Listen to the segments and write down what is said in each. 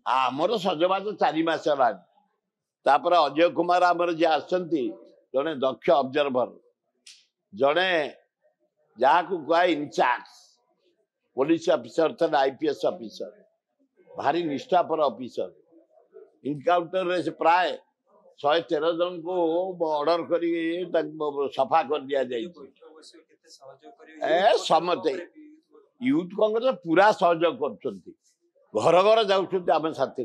आमर सजबाज 4 मास तापर अजय कुमार आमर जी आसती जड़े दक्ष ऑब्जर्वर जड़े जहाँ को कह इनचार्ज पुलिस ऑफिसर थे आईपीएस ऑफिसर भारी निष्ठापर ऑफिसर इनकाउंटर से प्राय 113 जन को ऑर्डर कर सफा कर दिया समते यूथ कांग्रेस पूरा सहयोग कर घर घर जाऊँ आम साथी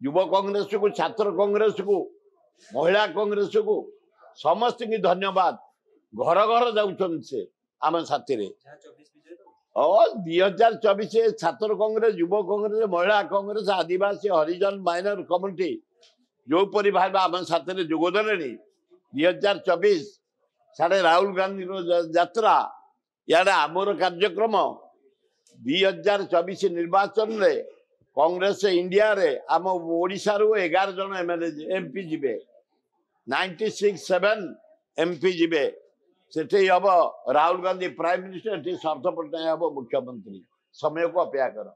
युव कांग्रेस को छात्र कांग्रेस को महिला कांग्रेस को समस्त की धन्यवाद घर घर जाऊँ से आम साथी 2024 छात्र कांग्रेस युव कांग्रेस महिला कांग्रेस आदिवासी हरिजन माइनर कम्युनिटी जो परी भाव आम साथी जोगदेले 2024 साढ़े राहुल गांधी यात्रा यार आमर कार्यक्रम 2024 निर्वाचन रे कांग्रेस इंडिया रे आम ओडिशा रू 11 जन एमपी जीवे 96-7 एमपी जीवे सेठी हम राहुल गांधी प्राइम मिनिस्टर शरद पट्टनायक हम मुख्यमंत्री समय को अपेक्षा कर।